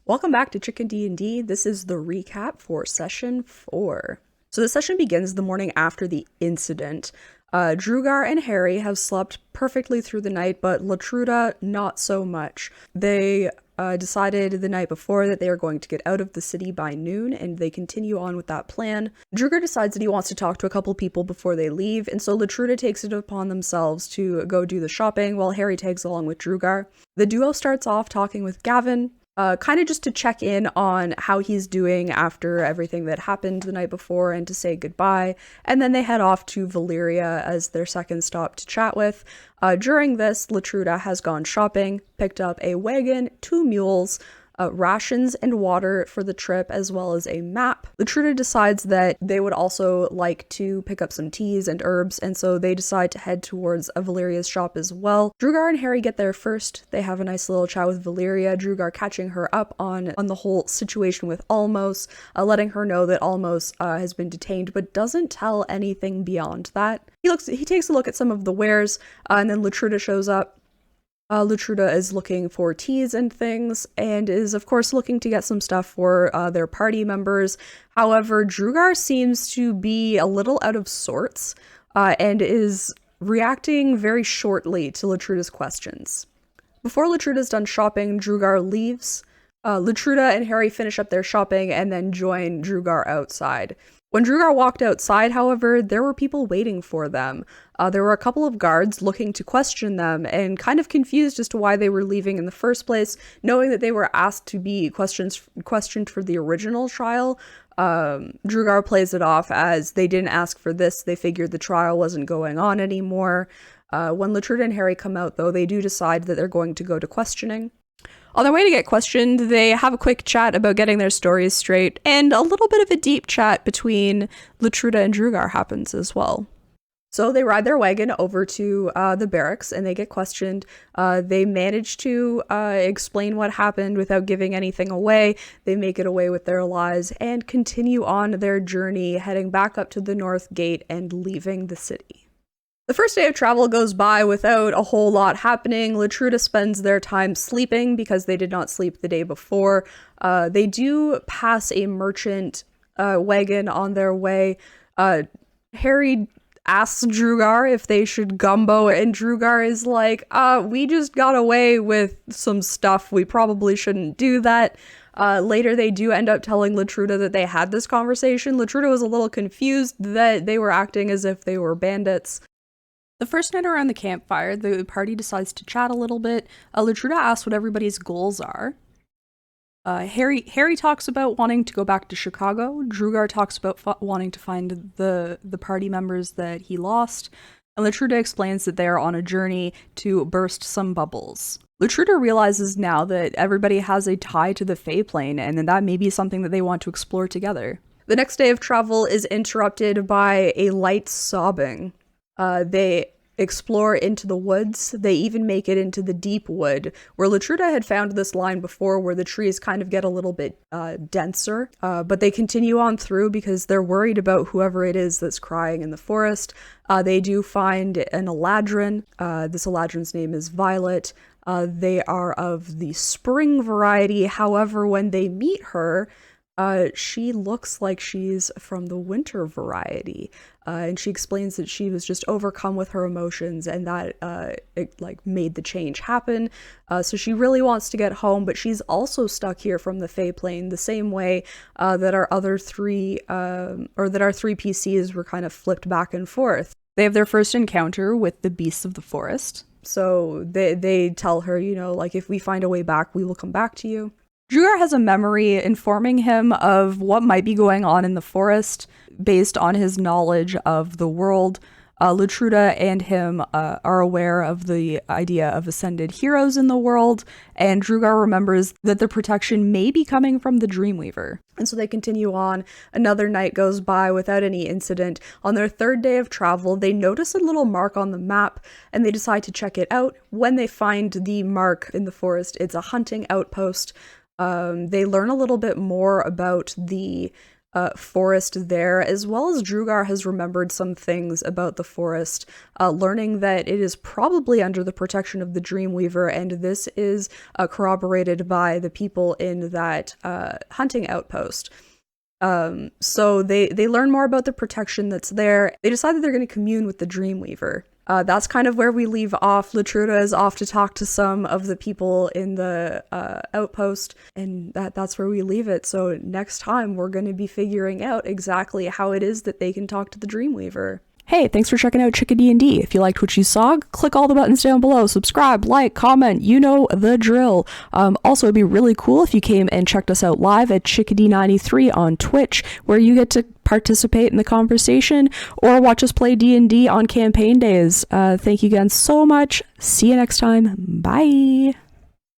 Welcome back to Chicken D&D. This is the recap for session 4. So the session begins the morning after the incident. Drugar and Harry have slept perfectly through the night, but Latruda not so much. They decided the night before that they are going to get out of the city by noon, and they continue on with that plan. Drugar decides that he wants to talk to a couple people before they leave, and so Latruda takes it upon themselves to go do the shopping while Harry tags along with Drugar. The duo starts off talking with Gavin, kind of just to check in on how he's doing after everything that happened the night before and to say goodbye, and then they head off to Valyria as their second stop to chat with. During this, Latruda has gone shopping, picked up a wagon, 2 mules, rations and water for the trip, as well as a map. Latruda decides that they would also like to pick up some teas and herbs, and so they decide to head towards Valyria's shop as well. Drugar and Harry get there first. They have a nice little chat with Valyria, Drugar catching her up on the whole situation with Almos, letting her know that Almos has been detained, but doesn't tell anything beyond that. He takes a look at some of the wares, and then Latruda shows up. Latruda is looking for teas and things, and is of course looking to get some stuff for their party members. However, Drugar seems to be a little out of sorts, and is reacting very shortly to Latruda's questions. Before Latruda's done shopping, Drugar leaves. Latruda and Harry finish up their shopping and then join Drugar outside. When Drugar walked outside, however, there were people waiting for them. There were a couple of guards looking to question them and kind of confused as to why they were leaving in the first place, knowing that they were asked to be questioned for the original trial. Drugar plays it off as they didn't ask for this, they figured the trial wasn't going on anymore. When Latruda and Harry come out, though, they do decide that they're going to go to questioning. On their way to get questioned, they have a quick chat about getting their stories straight, and a little bit of a deep chat between Latruda and Drugar happens as well. So they ride their wagon over to the barracks, and they get questioned. They manage to explain what happened without giving anything away. They make it away with their lives and continue on their journey, heading back up to the North Gate and leaving the city. The first day of travel goes by without a whole lot happening. Latruda spends their time sleeping because they did not sleep the day before. They do pass a merchant wagon on their way. Harry asks Drugar if they should gumbo, and Drugar is like, we just got away with some stuff. We probably shouldn't do that. Later, they do end up telling Latruda that they had this conversation. Latruda was a little confused that they were acting as if they were bandits. The first night around the campfire, the party decides to chat a little bit. Latruda asks what everybody's goals are. Harry talks about wanting to go back to Chicago. Drugar talks about wanting to find the party members that he lost. And Latruda explains that they are on a journey to burst some bubbles. Latruda realizes now that everybody has a tie to the Fae Plane, and that may be something that they want to explore together. The next day of travel is interrupted by a light sobbing. They explore into the woods. They even make it into the deep wood, where Latruda had found this line before where the trees kind of get a little bit denser, but they continue on through because they're worried about whoever it is that's crying in the forest. They do find an Eladrin. This Eladrin's name is Violet. They are of the spring variety. However, when they meet her, she looks like she's from the winter variety, and she explains that she was just overcome with her emotions, and that it made the change happen. So she really wants to get home, but she's also stuck here from the Fae Plane, the same way that our other three PCs were kind of flipped back and forth. They have their first encounter with the beasts of the forest. So they tell her, if we find a way back, we will come back to you. Drugar has a memory informing him of what might be going on in the forest based on his knowledge of the world. Latruda and him are aware of the idea of ascended heroes in the world, and Drugar remembers that the protection may be coming from the Dreamweaver. And so they continue on. Another night goes by without any incident. On their third day of travel, they notice a little mark on the map, and they decide to check it out. When they find the mark in the forest, it's a hunting outpost. They learn a little bit more about the forest there, as well as Drugar has remembered some things about the forest, learning that it is probably under the protection of the Dreamweaver, and this is corroborated by the people in that hunting outpost. So they learn more about the protection that's there. They decide that they're going to commune with the Dreamweaver. That's kind of where we leave off. Latruda is off to talk to some of the people in the outpost, and that's where we leave it. So next time, we're going to be figuring out exactly how it is that they can talk to the Dreamweaver. Hey, thanks for checking out Chicka D&D. If you liked what you saw, click all the buttons down below. Subscribe, like, comment, you know the drill. Also, it'd be really cool if you came and checked us out live at Chickadee93 on Twitch, where you get to participate in the conversation or watch us play D&D on campaign days. Thank you again so much. See you next time. Bye.